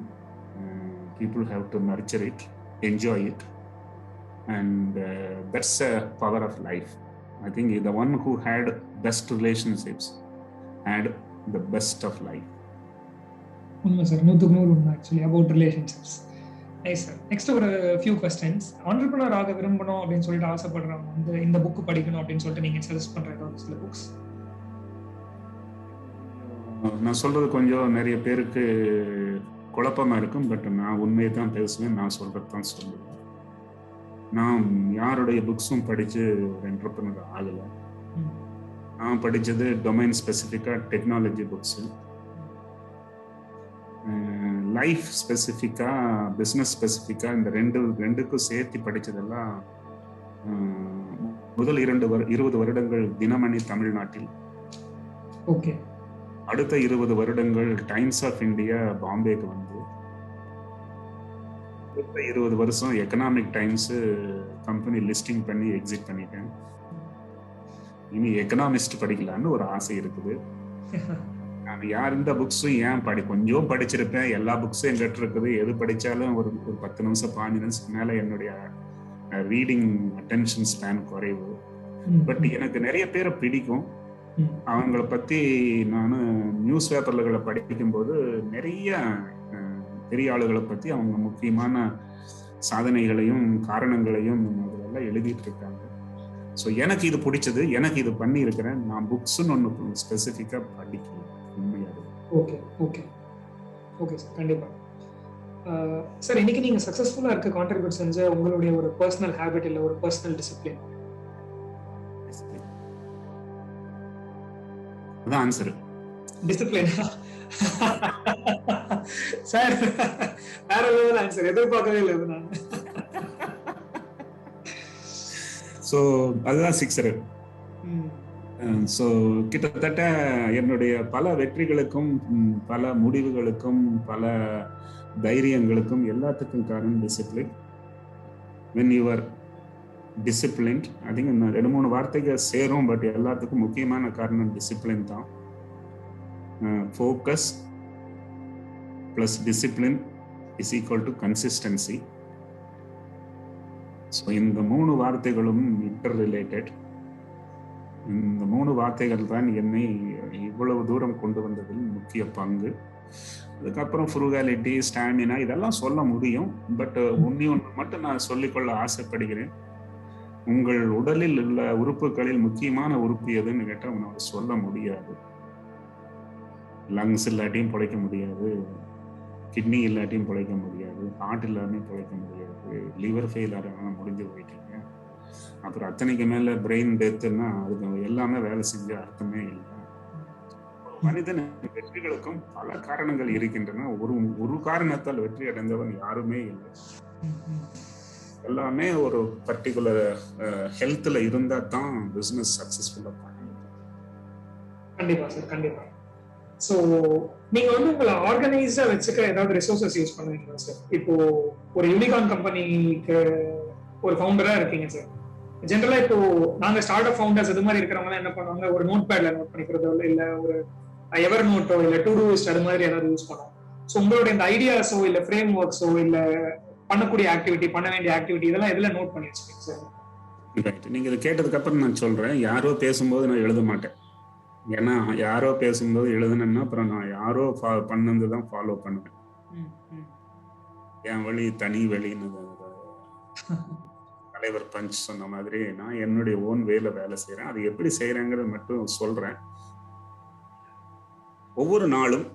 People have to nurture it, enjoy it, and that's a power of life. I think the one who had best relationships had the best of life. உண்மை sir, 100% உண்மை actually about relationships. Nice sir. Next ஒரு few questions. Entrepreneur ஆக விரும்பணும் அப்படின்னு சொல்லிட்டு ஆசைப்படுறவங்க வந்து இந்த book படிக்கணும் அப்படின்னு சொல்லிட்டு நீங்க சஜஸ்ட் பண்ற ஏதாவது சில புக்ஸ்? நான் சொல்றது கொஞ்சம் நிறைய பேருக்கு குழப்பமா இருக்கும். பட் நான் உண்மையை தான் பேசுவேன், நான் சொல்றது தான் சொல்லுவேன். நான் யாருடைய புக்ஸும் படிச்சு ஒரு என்டர்பிரினர் ஆகல. நான் படிச்சது டொமைன் ஸ்பெசிஃபிக்கா டெக்னாலஜி புக்ஸ், லைஃப் ஸ்பெசிஃபிக்கா, பிஸ்னஸ் ஸ்பெசிஃபிக்கா, இந்த ரெண்டுக்கும் சேர்த்து படிச்சதெல்லாம் முதல் 20 வருடங்கள் தினமணி தமிழ்நாட்டில், ஓகே, அடுத்த 20 வருடங்கள் டைம்ஸ் ஆஃப் இந்தியா பாம்பேக்கு வந்து, அடுத்த 20 வருஷம் எக்கனாமிக் டைம்ஸ் கம்பெனி லிஸ்டிங் பண்ணி எக்ஸிட் பண்ணிட்டேன். இனி எக்கனாமிஸ்ட் படிக்கலான்னு ஒரு ஆசை இருக்குது. நான் யார் இந்த புக்ஸும் ஏன் கொஞ்சம் படிச்சிருப்பேன். எல்லா புக்ஸும் எங்கிட்ட இருக்குது. எது படிச்சாலும் ஒரு 10 நிமிஷம் 15 நிமிஷத்துக்கு மேல என்னுடைய ரீடிங் அட்டென்ஷன் ஸ்பேன் குறைவு. பட் எனக்கு நிறைய பேரை பிடிக்கும். அவங்கள பத்தி நான் நியூஸ் பேப்பர்களை படிக்கும்போது நிறைய பெரிய ஆளுகளை பத்தி அவங்க முக்கியமான சாதனைகளையும் காரணங்களையும் அதெல்லாம் எழுதிட்டு இருக்காங்க. ஸோ எனக்கு இது பிடிச்சது, எனக்கு இது பண்ணி இருக்கிறேன். நான் புக்ஸ்ன்னு ஒன்று ஸ்பெசிஃபிக்கா படிக்கல. உண்மையாக. ஓகே ஓகே ஓகே சார், கண்டிப்பா. சார், இன்னைக்கு நீங்க சக்சஸ்ஃபுல்லா இருக்க கான்ட்ரிபியூட் செஞ்ச உங்களுடைய ஒரு பர்சனல் ஹேபிட் இல்ல ஒரு பர்சனல் டிசிப்ளின்? அதான் ஆன்சர். டிசிப்ளின். சார், வேற லெவல் ஆன்சர், எதிர்பார்க்கவே இல்லை நான். ஸோ அதுதான் சிக்ஸர். ஸோ கிட்டத்தட்ட என்னுடைய பல வெற்றிகளுக்கும், பல முடிவுகளுக்கும், பல தைரியங்களுக்கும் எல்லாத்துக்கும் காரணம் discipline. when you are disciplined, I think 2-3 வார்த்தைகள் சேரும். பட் எல்லாத்துக்கும் முக்கியமான காரணம் டிசிப்ளின் தான். Focus plus discipline is equal to consistency. So இந்த 3 வார்த்தைகளும் இன்டர் ரிலேட்டட். இந்த 3 வார்த்தைகள் தான் என்னை இவ்வளவு தூரம் கொண்டு வந்ததில் முக்கிய பங்கு. அதுக்கப்புறம் ஃப்ரூகாலிட்டி, ஸ்டாமினா, இதெல்லாம் சொல்ல முடியும். பட் ஒன்று மட்டும் நான் சொல்லிக்கொள்ள ஆசைப்படுகிறேன். உங்கள் உடலில் உள்ள உறுப்புகளில் முக்கியமான உறுப்பு எதுன்னு கேட்டால் உன்னால சொல்ல முடியாது. லங்ஸ் இல்லாட்டியும் பிழைக்க முடியாது, கிட்னி இல்லாட்டியும் பிழைக்க முடியாது, ஹார்ட் இல்லாமையும் பிழைக்க முடியாது, லிவர் ஃபெயிலியர் ஆனால் முடிஞ்சு போயிட்டீங்க. அப்புறம் அத்தனைக்கு மேல பிரெயின் டெத்துன்னா அதுக்கு எல்லாமே வேலை செஞ்ச அர்த்தமே இல்லை. மனிதன் வெற்றிகளுக்கும் பல காரணங்கள் இருக்கின்றன. ஒரு காரணத்தால் வெற்றி அடைந்தவன் யாருமே இல்லை. எல்லாமே ஒரு பர்டிகுலர் ஹெல்த்ல இருந்தா தான் பிசினஸ் சக்சஸ்ஃபுல்லா பண்ண முடியும். கண்டிப்பா சார், கண்டிப்பா. சோ நீங்க வந்து உங்களை ஆர்கனைஸ்டா வச்சுக்க ஏதாவது ரிசோர்சஸ் யூஸ் பண்ணுவீங்களா சார்? இப்போ ஒரு யூனிகார்ன் கம்பெனிக்கு ஒரு ஃபவுண்டரா இருக்கீங்க சார். ஜென்ரலா இப்போ நாங்க ஸ்டார்ட் அப் ஃபவுண்டர்ஸ் இது மாதிரி இருக்கிறவங்க என்ன பண்ணுவாங்க, ஒரு நோட் பேட்ல நோட் பண்ணிக்கிறதோ இல்ல ஒரு எவர் நோட்டோ இல்ல டு டூ லிஸ்ட் அது மாதிரி ஏதாவது யூஸ் பண்ணுவோம். ஸோ உங்களுடைய இந்த ஐடியாஸோ இல்ல ஃப்ரேம் ஒர்க்ஸோ இல்ல பண்ணக்கூடிய ஆக்டிவிட்டி, பண்ண வேண்டிய ஆக்டிவிட்டி, இதெல்லாம் எதுல நோட் பண்ணி வச்சுக்கீங்க சார்? ரைட். நீங்க இதை கேட்டதுக்கு அப்புறம் நான் சொல்றேன். யாரோ பேசும்போது நான் எழுத மாட்டேன். ஏன்னா யாரோ பேசும்போது எழுதுனேன்னா அப்புறம் நான் யாரோ பண்ணது தான் ஃபாலோ பண்ணுவேன். என் வழி தனி வழின்னு தலைவர் பஞ்ச் சொன்ன மாதிரி நான் என்னுடைய ஓன் வேல வேலை செய்யறேன். அது எப்படி செய்யறேங்கிறத மட்டும் சொல்றேன். ஒவ்வொரு நாளும்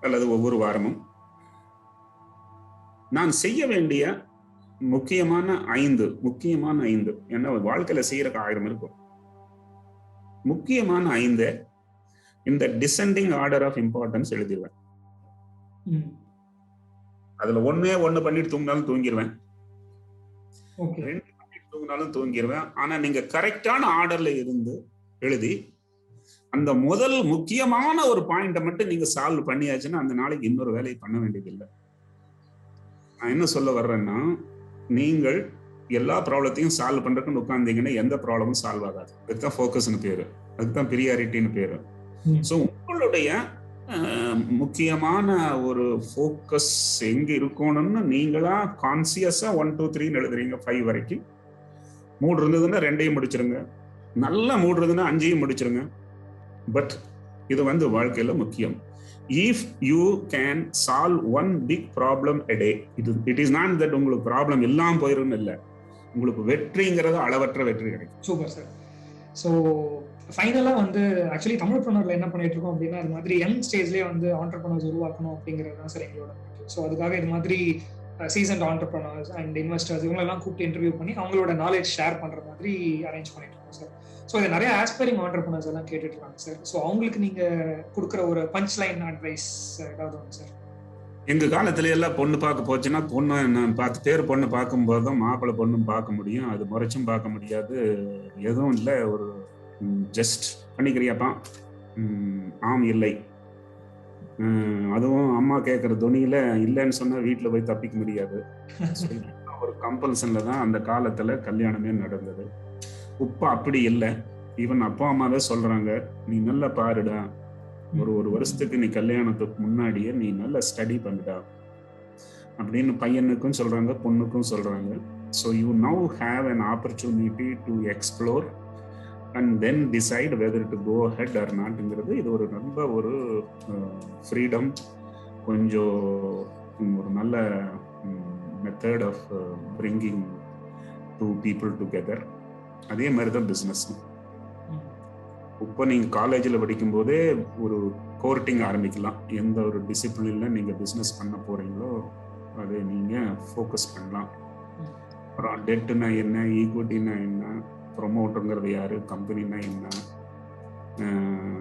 அல்லது ஒவ்வொரு வாரமும் நான் செய்ய வேண்டிய முக்கியமான 5 ஏன்னா வாழ்க்கையில செய்யறதுக்கு 1000 இருக்கும். முக்கியமான 5 இந்த டிசெண்டிங் ஆர்டர் ஆஃப் இம்பார்ட்டன்ஸ் எழுதிடுவேன். அதுல ஒண்ணு பண்ணிட்டு தூங்கினாலும் தூங்கிடுவேன், 2 பண்ணிட்டு தூங்கினாலும் தூங்கிடுவேன். ஆனா நீங்க கரெக்டான ஆர்டர்ல இருந்து எழுதி அந்த முதல் முக்கியமான ஒரு பாயிண்ட மட்டும் நீங்க சால்வ் பண்ணியாச்சுன்னா அந்த நாளைக்கு இன்னொரு வேலையை பண்ண வேண்டியதில்லை. நான் என்ன சொல்ல வர்றேன்னா, நீங்கள் எல்லா ப்ராப்ளத்தையும் சால்வ் பண்றதுன்னு உட்கார்ந்தீங்கன்னா எந்த ப்ராப்ளமும் சால்வ் ஆகாது. அதுதான் ஃபோக்கஸ்னு பேரு, அதுதான் பிரியாரிட்டின்னு பேரு. ஸோ உங்களுடைய முக்கியமான ஒரு ஃபோக்கஸ் எங்க இருக்கணும்னு நீங்களா கான்சியஸா 1 2 3 எழுதுறீங்க. 5 வரைக்கும் மூடு இருந்ததுன்னா 2ஐயும் முடிச்சிருங்க, நல்ல மூடு இருந்ததுன்னா 5ஐயும் முடிச்சிருங்க. பட் இது வாழ்க்கையில முக்கியம். If you can solve one big problem a day, it is not that உங்களுக்கு ப்ராப்ளம் எல்லாம் போயிரும் இல்ல, உங்களுக்கு வெற்றிங்கிறது அளவற்ற வெற்றி கிடைக்கும். Super sir. ஸோ ஃபைனலா ஆக்சுவலி தமிழ்ப்ரனர்ல என்ன பண்ணிட்டு இருக்கோம் அப்படின்னா, இது மாதிரி யங் ஸ்டேஜ்லயே ஆண்டர்பிரனர்ஸ் உருவாக்கணும் அப்படிங்கிறது தான் சார் எங்களோட. ஸோ அதுக்காக இது மாதிரி சீசன்ட் ஆண்டர்பிரனர்ஸ் அண்ட் இன்வெஸ்டர்ஸ் இவங்களெல்லாம் கூப்பிட்டு இன்டர்வியூ பண்ணி அவங்களோட நாலேஜ் ஷேர் பண்ற மாதிரி அரேஞ்ச் பண்ணிட்டு இருக்கோம் சார். ஸோ இது நிறைய ஆஸ்பைரிங் ஆண்டர்பிரனர்ஸ் எல்லாம் கேட்டுட்டு இருக்காங்க சார். ஸோ அவங்களுக்கு நீங்க கொடுக்குற ஒரு பஞ்ச் லைன் அட்வைஸ் ஏதாவது ஒன்று சார்? எங்க காலத்துல எல்லாம் பொண்ணு பார்க்க போச்சுன்னா பொண்ணு 10 பேர் பொண்ணு பார்க்கும்போது தான் மாப்பிள்ளை பொண்ணும் பார்க்க முடியும். அது முறைச்சும் பார்க்க முடியாது, எதுவும் இல்லை. ஒரு ஜஸ்ட் பண்ணிக்கிறியாப்பா, ஆம் இல்லை, அதுவும் அம்மா கேட்குற துணியில இல்லைன்னு சொன்னா வீட்டில் போய் தப்பிக்க முடியாது. ஒரு கம்பல்சன்ல தான் அந்த காலத்துல கல்யாணமே நடந்தது. இப்ப அப்படி இல்லை. ஈவன் அப்பா அம்மாவே சொல்றாங்க, நீ நல்லா பாருடா, ஒரு வருஷத்துக்கு நீ கல்யாணத்துக்கு முன்னாடியே நீ நல்லா ஸ்டடி பண்ணுடா அப்படின்னு பையனுக்கும் சொல்றாங்க, பொண்ணுக்கும் சொல்றாங்க. So you now have an opportunity to explore and then decide whether to go ahead or notங்கிறது இது ஒரு ரொம்ப ஒரு ஃப்ரீடம், கொஞ்சம் ஒரு நல்ல method of bringing two people together. அதே மாதிரி தான் பிஸ்னஸ். இப்போ நீங்கள் காலேஜில் படிக்கும்போதே ஒரு கோர்ட்டிங் ஆரம்பிக்கலாம். எந்த ஒரு டிசிப்ளினில் நீங்கள் பிஸ்னஸ் பண்ண போகிறீங்களோ அதை நீங்கள் ஃபோக்கஸ் பண்ணலாம். அப்புறம் டெட்டுனா என்ன, ஈக்விட்டினா என்ன, ப்ரொமோட்டருங்கிறது யார், கம்பெனினா என்ன,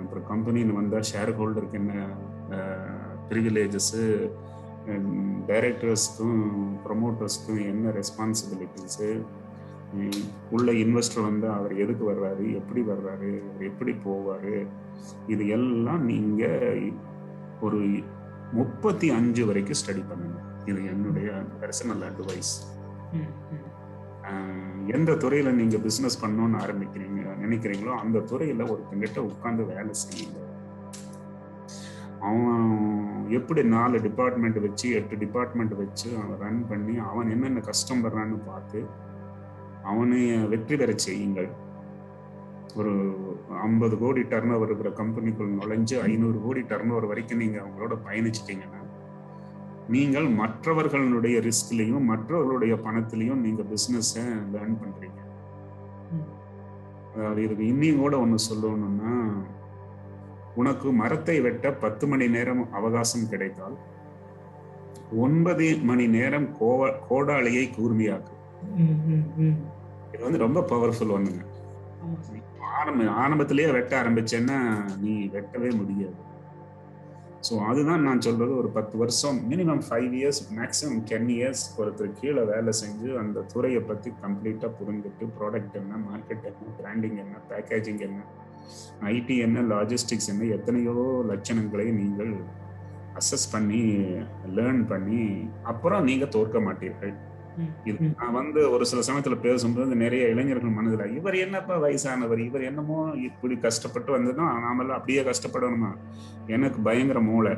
அப்புறம் கம்பெனின்னு வந்தால் ஷேர் ஹோல்டருக்கு என்ன ப்ரிவிலேஜஸ்ஸு, டைரக்டர்ஸ்க்கும் ப்ரொமோட்டர்ஸ்க்கும் என்ன ரெஸ்பான்சிபிலிட்டிஸு, உள்ள இன்வெஸ்டர் அவர் எதுக்கு வர்றாரு, எப்படி வர்றாரு, எப்படி போவார், இது எல்லாம் நீங்கள் ஒரு 35 வரைக்கும் ஸ்டடி பண்ணுங்க. இது என்னுடைய பர்சனல் அட்வைஸ். எந்த துறையில நீங்க பிசினஸ் பண்ணணும்னு நினைக்கிறீங்களோ அந்த துறையில ஒருத்தங்கிட்ட உட்கார்ந்து வேலை செய்யுங்க. அவன் எப்படி 4 டிபார்ட்மெண்ட் வச்சு 8 டிபார்ட்மெண்ட் வச்சு அவன் ரன் பண்ணி அவன் என்னென்ன கஷ்டப்படுறான்னு பார்த்து அவனை வெற்றி பெற செய்யுங்கள். ஒரு 50 கோடி டர்ன் ஓவர் இருக்கிற கம்பெனிக்குள் நுழைஞ்சு 500 கோடி டர்ன் ஓவர் வரைக்கும் நீங்க அவங்களோட பயணிச்சிட்டீங்கன்னா நீங்கள் மற்றவர்களுடைய ரிஸ்க்லையும் மற்றவர்களுடைய பணத்திலையும் நீங்க பிசினஸை லேர்ன் பண்றீங்க. அதாவது இதுக்கு இன்னும் கூட ஒன்று சொல்லணும்னா, உனக்கு மரத்தை வெட்ட 10 மணி நேரம் அவகாசம் கிடைத்தால் 9 மணி நேரம் கோடாளியை கூர்மையாக்கு. இது ரொம்ப பவர்ஃபுல் ஒண்ணுங்க. ஆரம்பத்திலேயே வெட்ட ஆரம்பிச்சேன்னா நீ வெட்டவே முடியாது. ஸோ அதுதான் நான் சொல்றது, ஒரு 10 வருஷம், மினிமம் 5 இயர்ஸ், மேக்ஸிமம் 10 இயர்ஸ் ஒருத்தர் கீழே வேலை செஞ்சு அந்த துறையை பற்றி கம்ப்ளீட்டாக புரிஞ்சுட்டு ப்ராடக்ட் என்ன, மார்க்கெட் என்ன, பிராண்டிங் என்ன, பேக்கேஜிங் என்ன, ஐடி என்ன, லாஜிஸ்டிக்ஸ் என்ன, எத்தனையோ லட்சணங்களை நீங்கள் அசஸ் பண்ணி லேர்ன் பண்ணி அப்புறம் நீங்கள் தோற்க மாட்டீர்கள். இது நான் ஒரு சில சமயத்துல பேசும்போது நிறைய இளைஞர்கள் மனதுல, இவர் என்னப்பா வயசானவர், இவர் என்னமோ இப்படி கஷ்டப்பட்டு வந்ததுன்னா நாமெல்லாம் அப்படியே கஷ்டப்படணுமா? எனக்கு பயங்கர மூளை,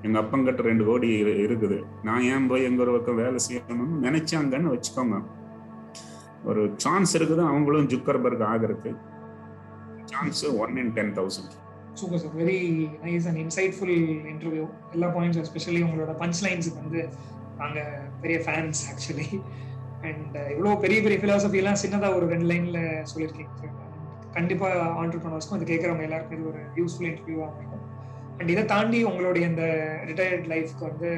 எங்க அப்பங்கிட்ட 2 கோடி இருக்குது, நான் ஏன் போய் எங்க ஒரு பக்கம் வேலை செய்யணும்னு நினைச்சாங்கன்னு வச்சுக்கோங்க. ஒரு சான்ஸ் இருக்குது அவங்களும் ஜுக்கர்பர்க் ஆகிறதுக்கு. Chance 1 in 10,000. Super sir, very nice and insightful interview. எல்லா பாயிண்ட்ஸ், எஸ்பெஷலி உங்களோட பஞ்ச் லைன்ஸுக்கு நாங்கள் பெரிய ஃபேன்ஸ் ஆக்சுவலி. அண்ட் இவ்வளோ பெரிய பெரிய ஃபிலாசபிலாம் சின்னதாக ஒரு 2 லைனில் சொல்லியிருக்கீங்க சார். கண்டிப்பாக ஆண்டர்பிரனர்ஸ்க்கும் அது கேட்குறவங்க எல்லாருக்கும் இது ஒரு யூஸ்ஃபுல் இன்டர்வியூவாக இருக்கும். அண்ட் இதை தாண்டி உங்களுடைய இந்த ரிட்டையர்ட் லைஃப்க்கு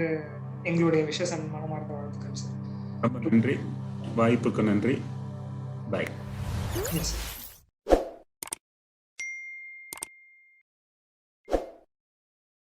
எங்களுடைய விஷஸ் அண்ட் மனமார்ந்த வாழ்த்துக்கள். ரொம்ப நன்றி, வாய்ப்புக்கு நன்றி. பாய். Yes sir.